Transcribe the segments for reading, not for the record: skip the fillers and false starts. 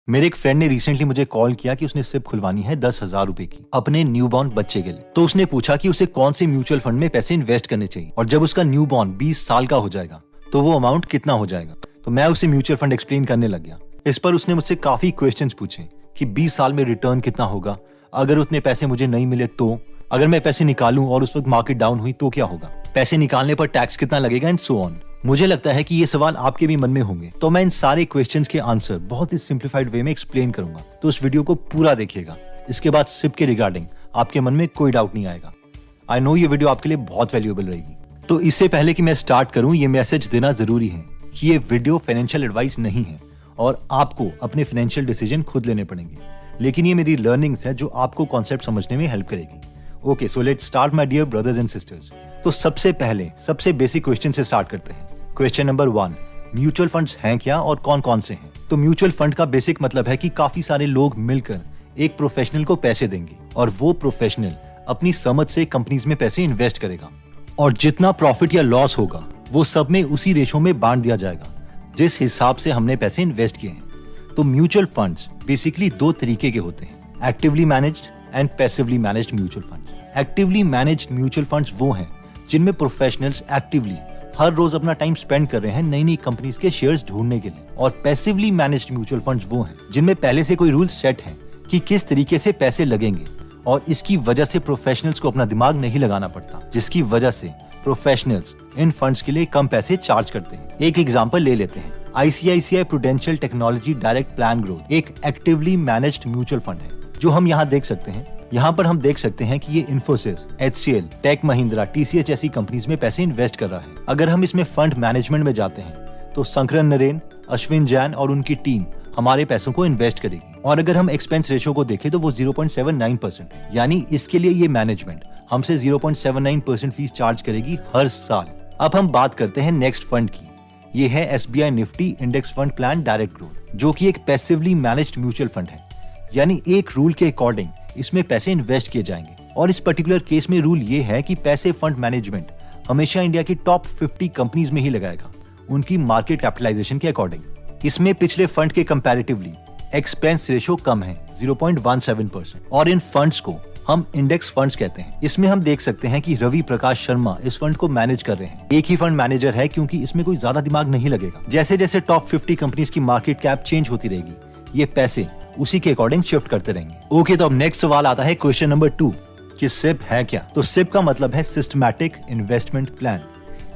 मेरे एक फ्रेंड ने रिसेंटली मुझे कॉल किया कि उसने सिप खुलवानी है 10,000 रुपए की अपने न्यूबॉर्न बच्चे के लिए। तो उसने पूछा कि उसे कौन से म्यूचुअल फंड में पैसे इन्वेस्ट करने चाहिए और जब उसका न्यूबॉर्न 20 साल का हो जाएगा तो वो अमाउंट कितना हो जाएगा। तो मैं उसे म्यूचुअल फंड एक्सप्लेन करने लग गया। इस पर उसने मुझसे काफी क्वेश्चंस पूछे कि 20 साल में रिटर्न कितना होगा, अगर उतने पैसे मुझे नहीं मिले तो, अगर मैं पैसे निकालूं और उस वक्त मार्केट डाउन हुई तो क्या होगा, पैसे निकालने पर टैक्स कितना लगेगा एंड सो ऑन। मुझे लगता है कि ये सवाल आपके भी मन में होंगे, तो मैं इन सारे क्वेश्चंस के आंसर बहुत ही सिंप्लीफाइड वे में एक्सप्लेन करूंगा। तो उस वीडियो को पूरा देखिएगा। इसके बाद सिप के रिगार्डिंग आपके मन में कोई डाउट नहीं आएगा। आई नो ये वीडियो आपके लिए बहुत वैल्यूएबल रहेगी। तो इससे पहले कि मैं स्टार्ट करूं, ये मैसेज देना जरूरी है कि ये वीडियो फाइनेंशियल एडवाइस नहीं है और आपको अपने फाइनेंशियल डिसीजन खुद लेने पड़ेंगे, लेकिन ये मेरी लर्निंग्स है जो आपको कॉन्सेप्ट समझने में हेल्प करेगी। Okay, so let's start my dear brothers and sisters. तो सबसे पहले सबसे बेसिक क्वेश्चन से स्टार्ट करते हैं। क्वेश्चन नंबर 1, म्यूचुअल फंड्स हैं क्या और कौन कौन से हैं? तो म्यूचुअल फंड का बेसिक मतलब है कि काफी सारे लोग मिलकर एक प्रोफेशनल को पैसे देंगे और वो प्रोफेशनल अपनी समझ से कंपनीज में पैसे इन्वेस्ट करेगा और जितना प्रॉफिट या लॉस होगा वो सब में उसी रेशो में बांट दिया जाएगा जिस हिसाब से हमने पैसे इन्वेस्ट किए हैं। तो म्यूचुअल फंड्स बेसिकली दो तरीके के होते हैं, actively managed and passively managed mutual funds. Actively managed mutual funds वो हैं जिनमें प्रोफेशनल्स एक्टिवली हर रोज अपना टाइम स्पेंड कर रहे हैं नई नई कंपनीज के शेयर्स ढूंढने के लिए, और पैसिवली मैनेज्ड म्यूचुअल फंड्स वो हैं जिनमें पहले से कोई रूल सेट है कि किस तरीके से पैसे लगेंगे और इसकी वजह से प्रोफेशनल्स को अपना दिमाग नहीं लगाना पड़ता, जिसकी वजह से प्रोफेशनल्स इन फंड्स के लिए कम पैसे चार्ज करते हैं। एक एग्जांपल ले लेते हैं, ICICI prudential technology direct plan growth एक एक्टिवली मैनेज्ड म्यूचुअल फंड है जो हम यहाँ देख सकते हैं। यहाँ पर हम देख सकते हैं कि ये Infosys, HCL, tech Mahindra, TCS जैसी कंपनीज में पैसे इन्वेस्ट कर रहा है। अगर हम इसमें फंड मैनेजमेंट में जाते हैं तो शंकरन नरेन, अश्विन जैन और उनकी टीम हमारे पैसों को इन्वेस्ट करेगी, और अगर हम एक्सपेंस रेशियो को देखें तो वो 0.79% है, यानी इसके लिए ये मैनेजमेंट हमसे 0.79% फीस चार्ज करेगी हर साल। अब हम बात करते हैं नेक्स्ट फंड की। ये है SBI Nifty index fund plan direct growth, जो कि एक पैसिवली मैनेज्ड म्यूचुअल फंड है, यानी एक रूल के अकॉर्डिंग इसमें पैसे इन्वेस्ट किए जाएंगे। और इस पर्टिकुलर केस में रूल ये है कि पैसे फंड मैनेजमेंट हमेशा इंडिया की टॉप 50 कंपनीज में ही लगाएगा, उनकी मार्केट कैपिटलाइजेशन के अकॉर्डिंग। इसमें पिछले फंड के कंपैरेटिवली एक्सपेंस रेशियो कम है 0.17%, और इन फंड्स को हम इंडेक्स फंड्स कहते हैं। इसमें हम देख सकते हैं कि रवि प्रकाश शर्मा इस फंड को मैनेज कर रहे हैं। एक ही फंड मैनेजर है क्योंकि इसमें कोई ज्यादा दिमाग नहीं लगेगा। जैसे जैसे टॉप 50 कंपनीज की मार्केट कैप चेंज होती रहेगी, ये पैसे उसी के अकॉर्डिंग शिफ्ट करते रहेंगे। ओके, तो अब नेक्स्ट सवाल आता है क्वेश्चन नंबर 2 कि सिप है क्या? तो सिप का मतलब है सिस्टमैटिक इन्वेस्टमेंट प्लान,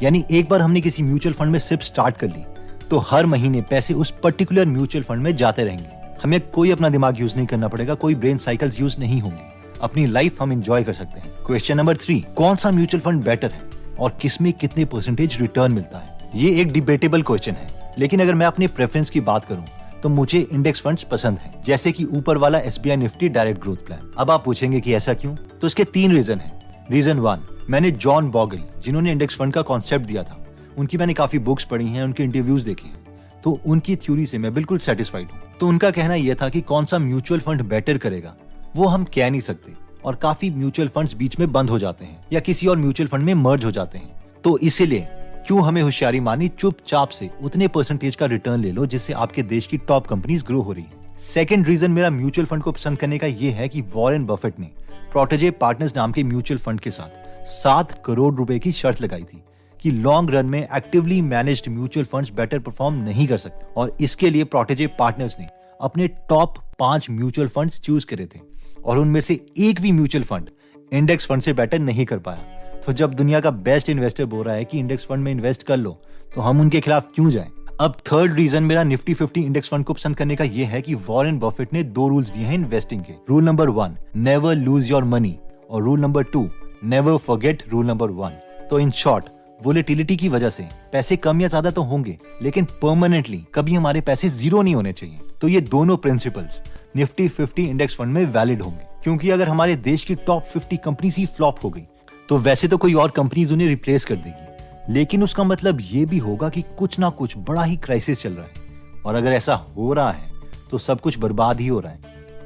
यानी एक बार हमने किसी म्यूचुअल फंड में सिप स्टार्ट कर ली तो हर महीने पैसे उस पर्टिकुलर म्यूचुअल फंड में जाते रहेंगे। हमें कोई अपना दिमाग यूज नहीं करना पड़ेगा, कोई ब्रेन साइकिल्स यूज नहीं होंगे, अपनी लाइफ हम एंजॉय कर सकते हैं। क्वेश्चन नंबर 3, कौन सा म्यूचुअल फंड बेटर है और किसमें कितने परसेंटेज रिटर्न मिलता है? ये एक डिबेटेबल क्वेश्चन है, लेकिन अगर मैं अपने प्रेफरेंस की बात करूं तो मुझे इंडेक्स फंड्स पसंद हैं, जैसे कि ऊपर वाला SBI Nifty direct growth plan. अब आप पूछेंगे कि ऐसा क्यों? तो इसके 3 रीजन हैं। रीजन 1, मैंने जॉन बॉगल, जिन्होंने इंडेक्स फंड का कॉन्सेप्ट दिया था, उनकी मैंने काफी बुक्स पढ़ी हैं, उनके इंटरव्यूज देखे हैं, तो उनकी थ्योरी से मैं बिल्कुल सेटिस्फाइड हूँ। तो उनका कहना यह था कि कौन सा म्यूचुअल फंड बेटर करेगा वो हम कह नहीं सकते, और काफी म्यूचुअल फंड्स बीच में बंद हो जाते हैं या किसी और म्यूचुअल फंड में मर्ज हो जाते हैं। तो इसीलिए क्यों हमें होशियारी मानी, चुपचाप से उतने परसेंटेज का रिटर्न ले लो जिससे आपके देश की टॉप कंपनीज ग्रो हो रही हैं। सेकंड रीजन मेरा म्यूचुअल फंड को पसंद करने का ये है कि वॉरेन बफेट ने प्रोटेजे पार्टनर्स नाम के म्यूचुअल फंड के साथ 7 करोड़ रुपए की शर्त लगाई थी कि लॉन्ग रन में actively managed mutual funds better perform नहीं कर सकते, और इसके लिए प्रोटेजे पार्टनर्स ने अपने टॉप 5 म्यूचुअल फंड्स चूज करे थे, और उनमें से एक भी म्यूचुअल फंड इंडेक्स फंड से बेटर नहीं कर पाया। तो जब दुनिया का बेस्ट इन्वेस्टर बोल रहा है कि इंडेक्स फंड में इन्वेस्ट कर लो, तो हम उनके खिलाफ क्यों जाएं? अब थर्ड रीजन मेरा निफ्टी 50 इंडेक्स फंड को पसंद करने का यह है कि वॉरेन बफेट ने 2 रूल्स दिए हैं इन्वेस्टिंग के। Rule number 1, never lose your money, और rule number 2, never forget rule number 1। तो इन शॉर्ट, वोलेटिलिटी की वजह से पैसे कम या ज्यादा तो होंगे, लेकिन परमानेंटली कभी हमारे पैसे जीरो नहीं होने चाहिए। तो ये दोनों प्रिंसिपल्स निफ्टी 50 इंडेक्स फंड में वैलिड होंगे, क्योंकि अगर हमारे देश की टॉप 50 कंपनीज ही फ्लॉप हो गई तो वैसे तो कोई और कंपनीज उन्हें रिप्लेस कर देगी, लेकिन उसका मतलब ये भी होगा कि कुछ ना कुछ बड़ा ही क्राइसिस चल रहा है, और अगर ऐसा हो रहा है तो सब कुछ बर्बाद ही हो रहा है,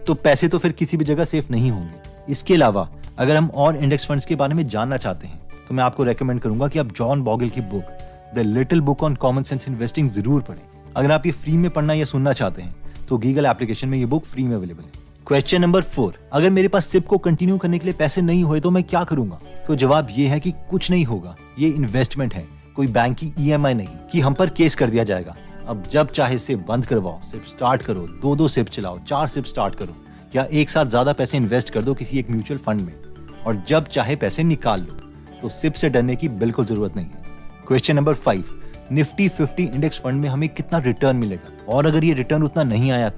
तो पैसे तो फिर किसी भी जगह सेफ नहीं होंगे। इसके अलावा अगर हम और इंडेक्स फंड्स के बारे में जानना चाहते हैं तो मैं आपको रेकमेंड करूंगा कि आप जॉन बॉगल की book the little book on common sense investing जरूर पढ़ें। अगर आप ये फ्री में पढ़ना या सुनना चाहते हैं तो गीगल एप्लीकेशन में ये बुक फ्री में अवेलेबल है। क्वेश्चन नंबर 4, अगर मेरे पास सिप को कंटिन्यू करने के लिए पैसे नहीं हुए तो मैं क्या करूंगा? तो जवाब ये है कि कुछ नहीं होगा। ये इन्वेस्टमेंट है, कोई बैंक की EMI नहीं कि हम पर केस कर दिया जाएगा। अब जब चाहे सिप बंद करवाओ, सिप स्टार्ट करो, 2 सिप चलाओ, 4 सिप स्टार्ट करो, या एक साथ ज्यादा पैसे इन्वेस्ट कर दो किसी एक म्यूचुअल फंड में, और जब चाहे पैसे निकाल लो। तो सिप से डरने की बिल्कुल जरूरत नहीं है। Question number 5, Nifty 50 index fund में हमें कितना रिटर्न मिलेगा? और अगर ये रिटर्न उतना नहीं आया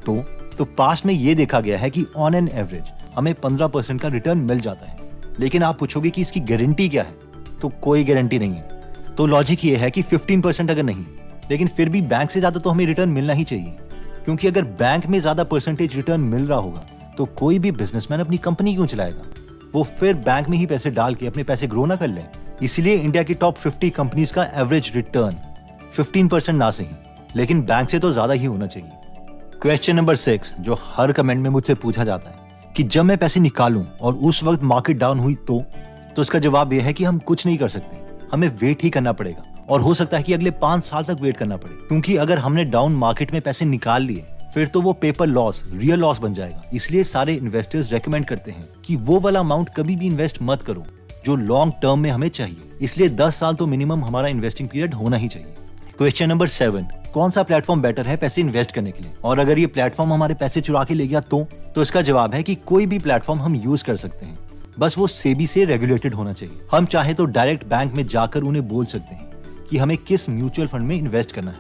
तो पास्ट में ये देखा गया है कि ऑन एन एवरेज हमें 15% का रिटर्न मिल जाता है। लेकिन आप पूछोगे कि इसकी गारंटी क्या है? तो कोई गारंटी नहीं है। तो लॉजिक ये है कि 15% अगर नहीं, लेकिन फिर भी बैंक से ज्यादा तो हमें रिटर्न मिलना ही चाहिए, क्योंकि अगर बैंक में ज्यादा परसेंटेज रिटर्न मिल रहा होगा तो कोई भी बिजनेसमैन अपनी कंपनी क्यों चलाएगा? वो फिर बैंक में ही पैसे डाल के अपने पैसे ग्रो ना कर ले। इसलिए इंडिया की टॉप 50 कंपनीज का एवरेज रिटर्न 15% ना सही, लेकिन बैंक से तो ज्यादा ही होना चाहिए। क्वेश्चन नंबर 6, जो हर कमेंट में मुझसे पूछा जाता है कि जब मैं पैसे निकालूं और उस वक्त मार्केट डाउन हुई तो इसका जवाब यह है कि हम कुछ नहीं कर सकते, हमें वेट ही करना पड़ेगा, और हो सकता है कि अगले 5 साल तक वेट करना पड़े, क्योंकि अगर हमने डाउन मार्केट में पैसे निकाल लिए फिर तो वो पेपर लॉस रियल लॉस बन जाएगा। इसलिए सारे इन्वेस्टर्स रेकमेंड करते हैं कि वो वाला अमाउंट कभी भी इन्वेस्ट मत करो जो लॉन्ग टर्म में हमें चाहिए। इसलिए 10 साल तो मिनिमम हमारा इन्वेस्टिंग पीरियड होना ही चाहिए। क्वेश्चन नंबर 7, कौन सा प्लेटफॉर्म बेटर है पैसे इन्वेस्ट करने के लिए? और अगर ये प्लेटफॉर्म हमारे पैसे चुरा के ले गया तो इसका जवाब है कि कोई भी प्लेटफॉर्म हम यूज कर सकते हैं, बस वो सेबी से रेगुलेटेड होना चाहिए। हम चाहे तो डायरेक्ट बैंक में जाकर उन्हें बोल सकते हैं कि हमें किस म्यूचुअल फंड में इन्वेस्ट करना है।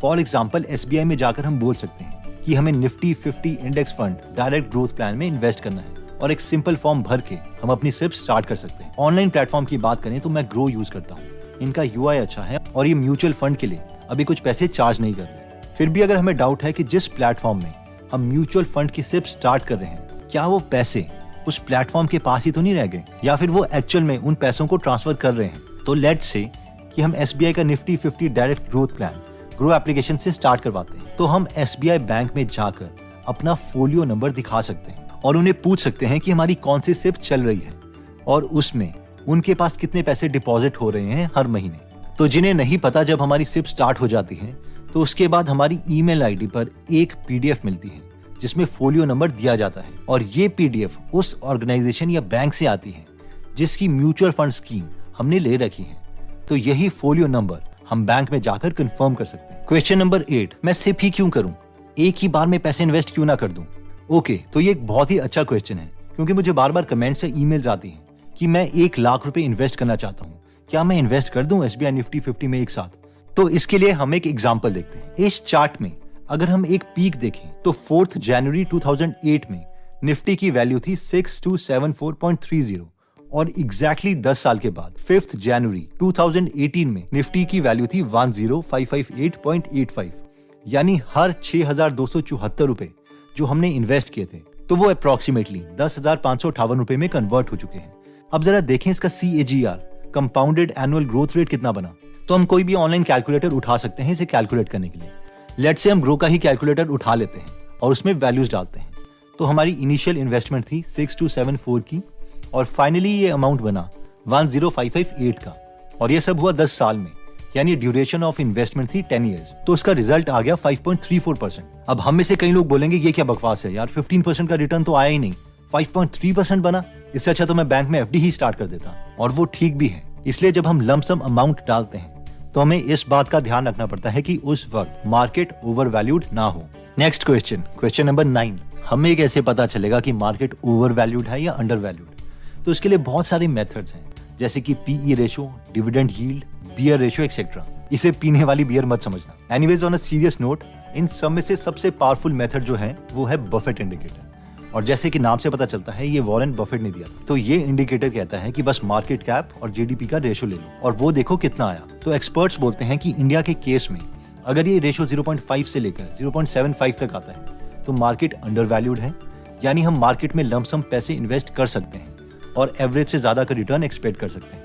फॉर एग्जाम्पल SBI में जाकर हम बोल सकते हैं कि हमें Nifty 50 index fund direct growth plan में इन्वेस्ट करना है, और एक सिंपल फॉर्म भर के हम अपनी सिप स्टार्ट कर सकते हैं। ऑनलाइन प्लेटफॉर्म की बात करें तो मैं ग्रो यूज करता हूँ। इनका UI अच्छा है और ये म्यूचुअल फंड के लिए अभी कुछ पैसे चार्ज नहीं कर रहे। फिर भी अगर हमें डाउट है कि जिस प्लेटफॉर्म में हम म्यूचुअल फंड की सिप स्टार्ट कर रहे हैं, क्या वो पैसे उस प्लेटफॉर्म के पास ही तो नहीं रह गए, या फिर वो एक्चुअल में उन पैसों को ट्रांसफर कर रहे हैं? तो लेट्स से कि हम SBI का Nifty 50 direct growth plan grow application से स्टार्ट करवाते हैं, तो हम SBI बैंक में जाकर अपना फोलियो नंबर दिखा सकते हैं और उन्हें पूछ सकते हैं कि हमारी कौन सी सिप चल रही है और उसमें उनके पास कितने पैसे डिपॉजिट हो रहे हैं हर महीने। तो जिन्हें नहीं पता, जब हमारी सिप स्टार्ट हो जाती है तो उसके बाद हमारी ईमेल आईडी पर एक PDF मिलती है जिसमें फोलियो नंबर दिया जाता है, और ये PDF उस ऑर्गेनाइजेशन या बैंक से आती है जिसकी म्यूचुअल फंड स्कीम हमने ले रखी है। तो यही फोलियो नंबर हम बैंक में जाकर कंफर्म कर सकते हैं। क्वेश्चन नंबर 8, मैं सिप ही क्यों करूं? एक ही बार में पैसे इन्वेस्ट क्यों ना कर दूं? ओके, तो ये एक बहुत ही अच्छा क्वेश्चन है, क्योंकि मुझे बार बार कमेंट से ईमेल्स आती हैं कि मैं 1 लाख रुपए इन्वेस्ट करना चाहता हूँ, क्या मैं इन्वेस्ट कर दूं SBI निफ्टी 50 में एक साथ? तो इसके लिए हम एक एग्जांपल देखते हैं। इस चार्ट में अगर हम एक पीक देखें तो 4 जनवरी 2008 में निफ्टी की वैल्यू थी 6274.30, और एग्जैक्टली 10 साल के बाद 5 जनवरी 2018 में निफ्टी की वैल्यू थी 10558.85, यानी हर 6274 रुपए जो हमने इन्वेस्ट किए थे तो वो अप्रोक्सीमेटली 10,558 रुपए में कन्वर्ट हो चुके हैं। अब जरा देखें इसका CAGR compounded annual growth rate कितना बना। तो हम कोई भी ऑनलाइन कैलकुलेटर उठा सकते हैं इसे कैलकुलेट करने के लिए। लेट्स से हम ग्रो का ही कैलकुलेटर उठा लेते हैं और उसमें वैल्यूज डालते हैं। तो हमारी इनिशियल इन्वेस्टमेंट थी 6274 की, और फाइनली ये अमाउंट बना 10558 का, और ये सब हुआ 10 साल में, यानी ड्यूरेशन ऑफ इन्वेस्टमेंट थी 10 इयर्स। तो इसका रिजल्ट आ गया 5.34%। अब हम में से कई लोग बोलेंगे ये क्या बकवास है यार, 15% का रिटर्न तो आया ही नहीं, 5.3% बना, इससे अच्छा तो मैं बैंक में FD ही स्टार्ट कर देता। और वो ठीक भी है। इसलिए जब हम लमसम अमाउंट डालते हैं तो हमें इस बात का ध्यान रखना पड़ता है कि उस वक्त मार्केट ओवर वैल्यूड ना हो। नेक्स्ट क्वेश्चन नंबर 9, हमें कैसे पता चलेगा कि मार्केट ओवर वैल्यूड है या अंडर वैल्यूड? तो इसके लिए बहुत सारे मेथड्स हैं, जैसे कि PE ratio, dividend yield, beer ratio etcetera. इसे पीने वाली बियर मत समझना। Anyways, on a serious note, इन सब में से सबसे पावरफुल मेथड जो है वो है बफेट इंडिकेटर, और जैसे कि नाम से पता चलता है ये वॉरेन बफेट ने दिया था। तो ये इंडिकेटर कहता है कि बस मार्केट कैप और GDP का रेशो ले लो और वो देखो कितना आया। तो एक्सपर्ट्स बोलते हैं कि इंडिया के केस में अगर ये रेशो 0.5 से लेकर 0.75 तक आता है तो मार्केट अंडर वैल्यूड है, यानी हम मार्केट में लमसम पैसे इन्वेस्ट कर सकते हैं और एवरेज से ज्यादा का रिटर्न एक्सपेक्ट कर सकते हैं।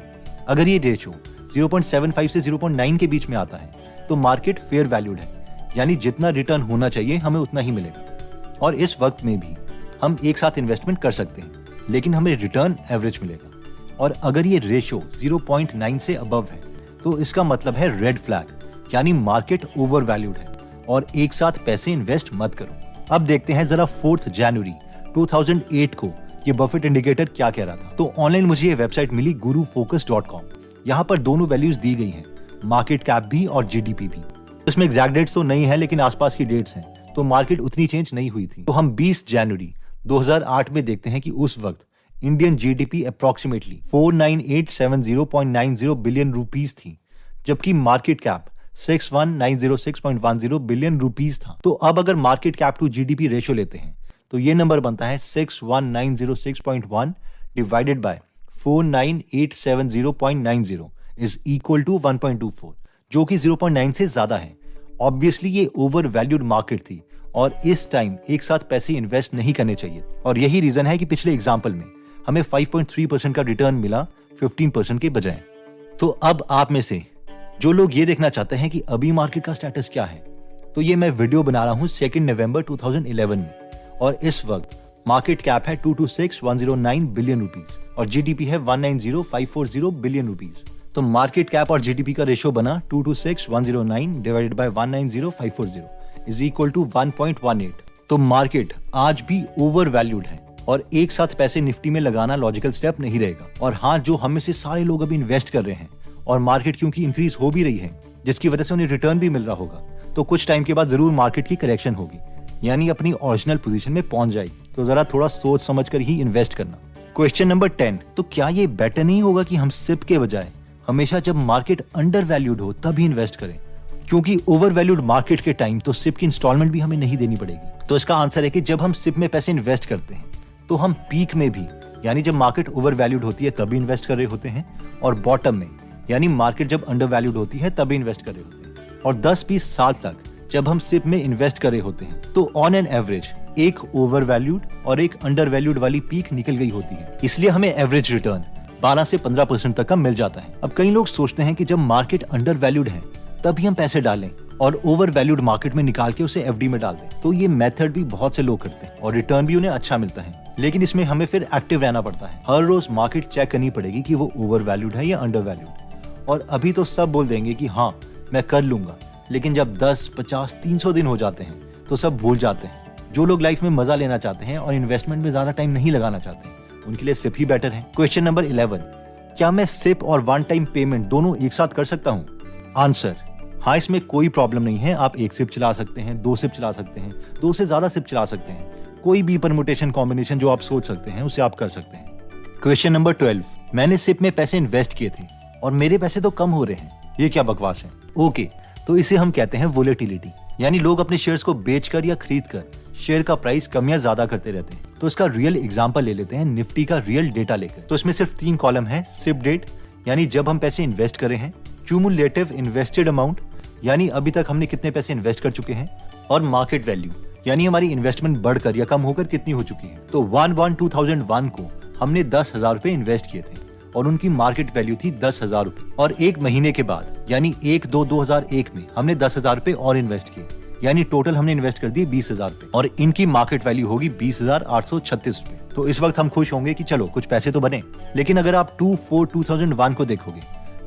अगर ये रेशो 0.75 से 0.9 के बीच में आता है तो मार्केट फेयर वैल्यूड है, यानी जितना रिटर्न होना चाहिए हमें उतना ही मिलेगा। और इस वक्त में भी हम एक साथ इन्वेस्टमेंट कर सकते हैं, लेकिन हमें रिटर्न एवरेज मिलेगा। और अगर ये रेशो 0.9 से अबव है तो इसका मतलब है रेड फ्लैग, यानी मार्केट ओवर वैल्यूड है और एक साथ पैसे इन्वेस्ट मत करो। अब देखते हैं जरा 4 जनवरी 2008 को ये बफेट इंडिकेटर क्या कह रहा था। तो ऑनलाइन मुझे ये वेबसाइट मिली gurufocus.com। यहाँ पर दोनों वैल्यूज दी गई हैं, मार्केट कैप भी और जीडीपी भी। इसमें एग्जैक्ट डेट्स तो नहीं है, लेकिन आसपास की डेट्स हैं, तो मार्केट उतनी चेंज नहीं हुई थी। तो हम 20 जनवरी 2008 में देखते हैं कि उस वक्त Indian GDP approximately 49870.90 billion rupees थी, जबकि मार्केट कैप 61906.10 बिलियन रुपीस था। तो अब अगर market cap to GDP ratio लेते हैं तो ये नंबर बनता है 61906.1 divided by 49870.90 is equal to 1.24, जो कि 0.9 से ज्यादा है। ऑब्वियसली ये ओवर वैल्यूड मार्केट थी और इस टाइम एक साथ पैसे इन्वेस्ट नहीं करने चाहिए, और यही रीजन है कि पिछले एग्जाम्पल में हमें 5.3% का रिटर्न मिला 15% के बजाय। तो अब आप में से जो लोग ये देखना चाहते हैं कि अभी मार्केट का स्टेटस क्या है, तो ये मैं वीडियो बना रहा हूँ 2 नवंबर 2011 में, और इस वक्त मार्केट कैप है 226,109 बिलियन रुपीस और जीडीपी है 190,540 बिलियन रुपीस। तो मार्केट कैप और जीडीपी का रेशियो बना 226,109 divided by 190,540 is equal to 1.18। तो मार्केट आज भी ओवर वैल्यूड है और एक साथ पैसे निफ्टी में लगाना लॉजिकल स्टेप नहीं रहेगा। और हाँ, जो हम में से सारे लोग अभी इन्वेस्ट कर रहे हैं और मार्केट क्योंकि इंक्रीज हो भी रही है, जिसकी वजह से उन्हें रिटर्न भी मिल रहा होगा, तो कुछ टाइम के बाद जरूर मार्केट की करेक्शन होगी, यानी अपनी ओरिजिनल पोजीशन में पहुंच जाएगी। तो जरा थोड़ा सोच समझ कर ही इन्वेस्ट करना। क्वेश्चन नंबर 10, तो क्या ये बेटर नहीं होगा कि हम सिप के बजाय हमेशा जब मार्केट अंडर वैल्यूड हो तभी इन्वेस्ट करें, क्योंकि ओवर वैल्यूड मार्केट के टाइम तो सिप की इंस्टॉलमेंट भी हमें नहीं देनी पड़ेगी। तो इसका आंसर है कि जब हम सिप में पैसे इन्वेस्ट करते हैं तो हम पीक में भी, यानी जब मार्केट ओवर वैल्यूड होती है तभी इन्वेस्ट कर रहे होते हैं, और बॉटम में, यानी मार्केट जब अंडर वैल्यूड होती है तभी इन्वेस्ट कर रहे होते हैं। और 10-20 साल तक जब हम सिप में इन्वेस्ट कर रहे होते हैं तो ऑन एन एवरेज एक ओवर वैल्यूड और एक अंडर वैल्यूड वाली पीक निकल गई होती है, इसलिए हमें एवरेज रिटर्न 12 से 15% तक का मिल जाता है। अब कई लोग सोचते हैं कि जब मार्केट अंडर वैल्यूड है तभी हम पैसे डालें और ओवर वैल्यूड मार्केट में निकाल के उसे एफडी में डाल दें। तो ये मेथड भी बहुत से लोग करते हैं और रिटर्न भी उन्हें अच्छा मिलता है, लेकिन इसमें हमें फिर एक्टिव रहना पड़ता है। हर रोज मार्केट चेक करनी पड़ेगी कि वो ओवर वैल्यूड है या अंडर वैल्यूड। और अभी तो सब बोल देंगे कि हाँ मैं कर लूंगा, लेकिन जब 10, 50, 300 दिन हो जाते हैं तो सब भूल जाते हैं। जो लोग लाइफ में मजा लेना चाहते हैं और इन्वेस्टमेंट में ज्यादा टाइम नहीं लगाना चाहते, उनके लिए सिप ही बेटर है। क्वेश्चन नंबर 11, क्या मैं सिप और वन टाइम पेमेंट दोनों एक साथ कर सकता हूँ? आंसर, हाँ, इसमें कोई प्रॉब्लम नहीं है। आप एक सिप चला सकते हैं, 2 सिप चला सकते हैं, 2 से ज्यादा सिप चला सकते हैं। कोई भी परम्यूटेशन कॉम्बिनेशन जो आप सोच सकते हैं उसे आप कर सकते हैं। क्वेश्चन नंबर 12, मैंने सिप में पैसे इन्वेस्ट किए थे और मेरे पैसे तो कम हो रहे हैं, ये क्या बकवास है? ओके, तो इसे हम कहते हैं वोलेटिलिटी, यानी लोग अपने शेयर्स को बेचकर या खरीद कर शेयर का प्राइस कम या ज्यादा करते रहते हैं। तो इसका रियल एग्जांपल ले लेते हैं निफ्टी का रियल डेटा लेकर। तो इसमें सिर्फ 3 कॉलम है, सिप डेट यानी जब हम पैसे इन्वेस्ट करे हैं, क्यूमुलेटिव इन्वेस्टेड अमाउंट यानी अभी तक हमने कितने पैसे इन्वेस्ट कर चुके हैं, और मार्केट वैल्यू यानी हमारी इन्वेस्टमेंट बढ़कर या कम होकर कितनी हो चुकी है। तो 1/1/2001 को हमने 10,000 रुपए इन्वेस्ट किए थे और उनकी मार्केट वैल्यू थी 10,000 रुपए, और एक महीने के बाद यानी 1/2/2001 में हमने 10,000 रुपए और इन्वेस्ट किए, यानी टोटल हमने इन्वेस्ट कर दिए 20,000 रुपए, और इनकी मार्केट वैल्यू होगी 20,836 रुपए। तो इस वक्त हम खुश होंगे कि चलो कुछ पैसे तो बने। लेकिन अगर आप 2/4/2001 को देखोगे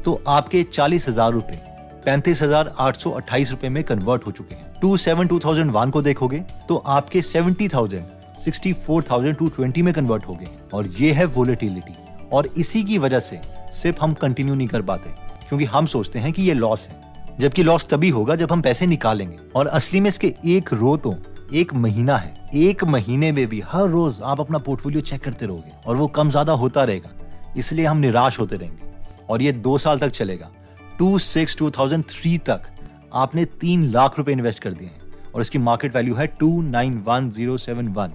तो आपके 40,000 रुपए 35,828 रुपए में कन्वर्ट हो चुके हैं। 2/7/2001 को देखोगे तो आपके 70,000 64,220 में कन्वर्ट हो गए। और ये है वोलेटिलिटी, और इसी की वजह से सिर्फ हम कंटिन्यू नहीं कर पाते, क्योंकि हम सोचते हैं कि ये लॉस है, जबकि लॉस तभी होगा जब हम पैसे निकालेंगे। और असली में इसके एक रो तो 1 महीना है। 1 महीने में भी हर रोज आप अपना पोर्टफोलियो चेक करते रहोगे और वो कम ज्यादा होता रहेगा, इसलिए हम निराश होते रहेंगे। और ये 2 साल तक चलेगा। 2/6/2003 तक आपने 3 लाख रुपए इन्वेस्ट कर दिए हैं और इसकी मार्केट वैल्यू है 291,071।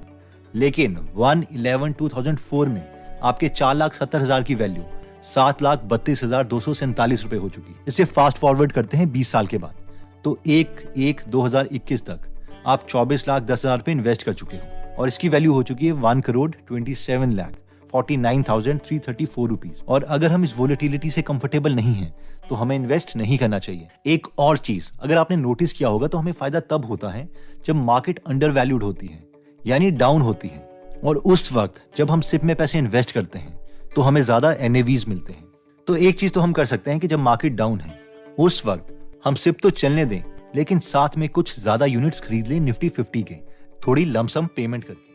लेकिन 1/11/2004 में आपके 4,70,000 की वैल्यू 7,32,247 रुपए हो चुकी। इसे फास्ट फॉरवर्ड करते हैं 20 साल के बाद, तो 1/1/2021 तक आप 24,10,000 रुपए इन्वेस्ट कर चुके हो और इसकी वैल्यू हो चुकी है 1,27,49,334 रुपीज। और अगर हम इस वोलेटिलिटी से कंफर्टेबल नहीं हैं तो हमें इन्वेस्ट नहीं करना चाहिए। एक और चीज अगर आपने नोटिस किया होगा तो हमें फायदा तब होता है जब मार्केट अंडर वैल्यूड होती है, यानी डाउन होती है, और उस वक्त जब हम सिप में पैसे इन्वेस्ट करते हैं तो हमें ज्यादा NAVs मिलते हैं। तो एक चीज तो हम कर सकते हैं कि जब मार्केट डाउन है उस वक्त हम सिप तो चलने दें, लेकिन साथ में कुछ ज्यादा यूनिट्स खरीद लें निफ्टी 50 के, थोड़ी लमसम पेमेंट करके।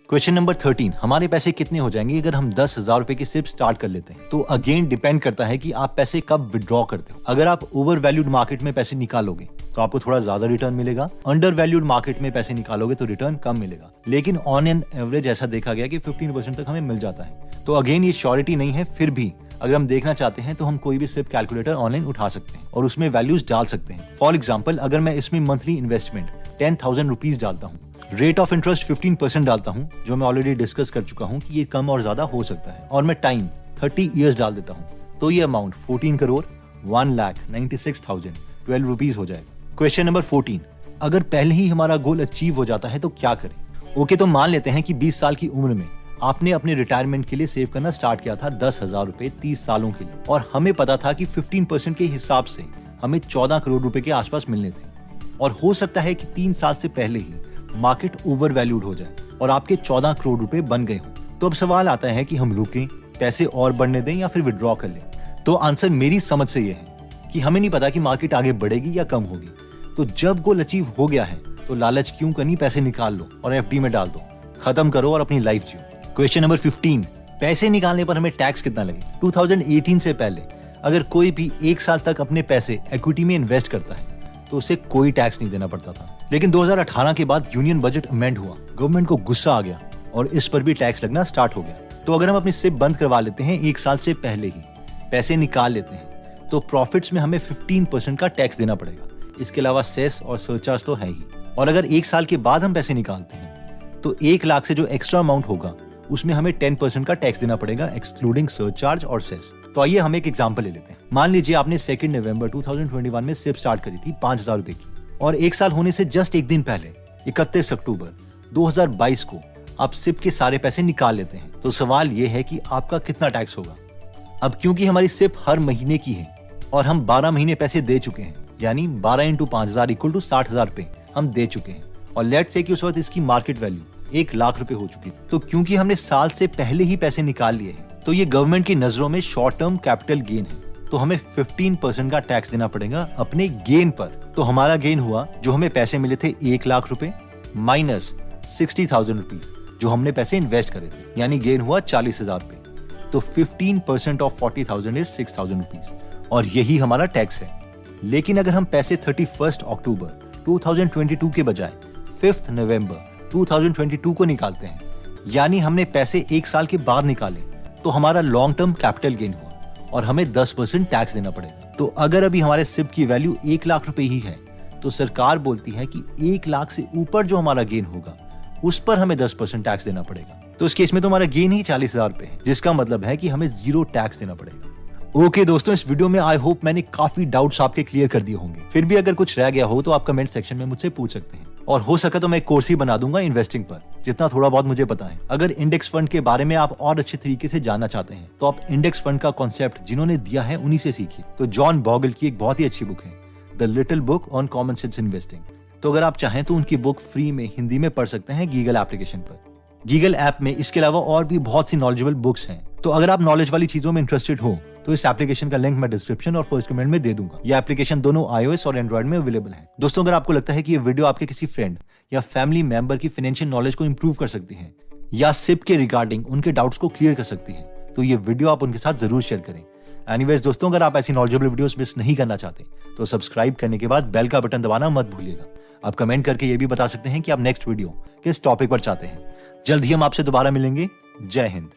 क्वेश्चन नंबर 13, हमारे पैसे कितने हो जाएंगे अगर हम 10,000 रुपए की सिप स्टार्ट कर लेते हैं? तो अगेन डिपेंड करता है कि आप पैसे कब विड्रॉ करते हो। अगर आप ओवर वैल्यूड मार्केट में पैसे निकालोगे तो आपको थोड़ा ज्यादा रिटर्न मिलेगा, अंडर वैल्यूड मार्केट में पैसे निकालोगे तो रिटर्न कम मिलेगा। लेकिन ऑन एन एवरेज ऐसा देखा गया कि 15% तक हमें मिल जाता है। तो अगेन ये श्योरिटी नहीं है, फिर भी अगर हम देखना चाहते हैं तो हम कोई भी सिप कैलकुलेटर ऑनलाइन उठा सकते हैं और उसमें वैल्यूज डाल सकते हैं। फॉर एग्जाम्पल, अगर मैं इसमें मंथली इन्वेस्टमेंट 10,000 रुपीज डालता हूँ, रेट ऑफ इंटरेस्ट 15% डालता हूँ, जो मैं ऑलरेडी डिस्कस कर चुका हूँ कि ये कम और ज्यादा हो सकता है, और मैं टाइम 30 ईयर्स डाल देता हूँ, तो ये अमाउंट 14 करोड़ 1,96,012 रुपीज हो जाएगा। क्वेश्चन नंबर 14, अगर पहले ही हमारा गोल अचीव हो जाता है तो क्या करें? ओके, तो मान लेते हैं कि 20 साल की उम्र में आपने अपने रिटायरमेंट के लिए सेव करना स्टार्ट किया था 10,000 रुपए 30 सालों के लिए, और हमें पता था कि 15% के हिसाब से हमें 14 करोड़ रुपए के आसपास मिलने थे, और हो सकता है कि 3 साल से पहले ही मार्केट ओवर वैल्यूड हो जाए और आपके 14 करोड़ रुपए बन गए हों। तो अब सवाल आता है कि हम रुकें, पैसे और बढ़ने दें या फिर विड्रॉ कर लें? तो आंसर मेरी समझ से ये है कि हमें नहीं पता कि मार्केट आगे बढ़ेगी या कम होगी। तो जब गोल अचीव हो गया है तो लालच क्यों करनी, पैसे निकाल लो और एफडी में डाल दो, खत्म करो और अपनी लाइफ जियो। क्वेश्चन नंबर 15, पैसे निकालने पर हमें टैक्स कितना लगे? 2018 से पहले अगर कोई भी 1 साल तक अपने पैसे इक्विटी में इन्वेस्ट करता है तो उसे कोई टैक्स नहीं देना पड़ता था। लेकिन 2018 के बाद यूनियन बजट अमेंड हुआ, गवर्नमेंट को गुस्सा आ गया और इस पर भी टैक्स लगना स्टार्ट हो गया। तो अगर हम अपनी सिप बंद करवा लेते हैं 1 साल से पहले ही, पैसे निकाल लेते हैं, तो प्रॉफिट्स में हमें 15% का टैक्स देना पड़ेगा। इसके अलावा सेस और सरचार्ज तो है ही। और अगर 1 साल के बाद हम पैसे निकालते हैं तो 1 लाख से जो एक्स्ट्रा अमाउंट होगा उसमें हमें 10% का टैक्स देना पड़ेगा, एक्सक्लूडिंग सरचार्ज और सेस। तो आइए हम एक एग्जांपल ले लेते हैं। मान लीजिए आपने 2 नवंबर 2021 में सिप स्टार्ट करी थी 5,000 रुपए की, और 1 साल होने से जस्ट एक दिन पहले 31 अक्टूबर 2022 को आप सिप के सारे पैसे निकाल लेते हैं। तो सवाल ये है कि आपका कितना टैक्स होगा? अब क्योंकि हमारी सिप हर महीने की है और हम 12 महीने पैसे दे चुके हैं, यानी 12 × 5,000 = 60,000 रुपए हम दे चुके हैं, और लेट्स से कि उस वक्त इसकी मार्केट वैल्यू 1 लाख रुपए हो चुकी। तो क्योंकि हमने साल से पहले ही पैसे निकाल लिए हैं, तो ये गवर्नमेंट की नजरों में शॉर्ट टर्म कैपिटल गेन है, तो हमें 15% का टैक्स देना पड़ेगा अपने गेन पर। तो हमारा गेन हुआ, जो हमें पैसे मिले थे 1 लाख रुपए माइनस 60,000 रुपीज जो हमने पैसे इन्वेस्ट करे थे, यानी गेन हुआ 40,000 रुपए। तो 15% ऑफ 40,000 इज 6,000 रुपीज, और यही हमारा टैक्स है। लेकिन अगर हम पैसे 31 अक्टूबर 2022 के बजाय 5 नवंबर 2022 को निकालते हैं, यानी हमने पैसे 1 साल के बाद निकाले, तो हमारा लॉन्ग टर्म कैपिटल गेन हुआ और हमें 10% टैक्स देना पड़ेगा। तो अगर अभी हमारे सिप की वैल्यू 1 लाख रुपए ही है, तो सरकार बोलती है कि 1 लाख से ऊपर जो हमारा गेन होगा उस पर हमें 10% टैक्स देना पड़ेगा। तो इस केस में तो हमारा गेन ही 40,000 रुपए है, जिसका मतलब है कि हमें 0 टैक्स देना पड़ेगा। ओके दोस्तों, इस वीडियो में आई होप मैंने काफी डाउट्स आपके क्लियर कर दिए होंगे। फिर भी अगर कुछ रह गया हो तो आप कमेंट सेक्शन में मुझसे पूछ सकते हैं, और हो सके तो मैं एक कोर्स ही बना दूंगा इन्वेस्टिंग पर, जितना थोड़ा बहुत मुझे पता है। अगर इंडेक्स फंड के बारे में आप और अच्छे तरीके से जानना चाहते हैं तो आप इंडेक्स फंड का कॉन्सेप्ट जिन्होंने दिया है उन्हीं से सीखिए। तो जॉन बॉगल की एक बहुत ही अच्छी बुक है, the little book on common sense investing. तो अगर आप चाहें तो उनकी बुक फ्री में हिंदी में पढ़ सकते हैं गीगल एप्लीकेशन पर। गीगल ऐप में इसके अलावा और भी बहुत सी नॉलेजेबल बुक्स हैं। तो अगर आप नॉलेज वाली चीजों में इंटरेस्टेड हो तो इस एप्लीकेशन का लिंक मैं डिस्क्रिप्शन और फर्स्ट कमेंट में दे दूंगा। ये एप्लीकेशन दोनों iOS और एंड्रॉइड में अवेलेबल है। दोस्तों, अगर आपको लगता है कि ये वीडियो आपके किसी फ्रेंड या फैमिली मेंबर की फाइनेंशियल नॉलेज को इंप्रूव कर सकती है या सिप के रिगार्डिंग उनके डाउट्स को क्लियर कर सकती है, तो ये वीडियो आप उनके साथ जरूर शेयर करें। एनीवेज दोस्तों, अगर आप ऐसी नॉलेजेबल वीडियोस मिस नहीं करना चाहते तो सब्सक्राइब करने के बाद बेल का बटन दबाना मत भूलिएगा। आप कमेंट करके ये भी बता सकते हैं कि आप नेक्स्ट वीडियो किस टॉपिक पर चाहते हैं। जल्द ही हम आपसे दोबारा मिलेंगे। जय हिंद।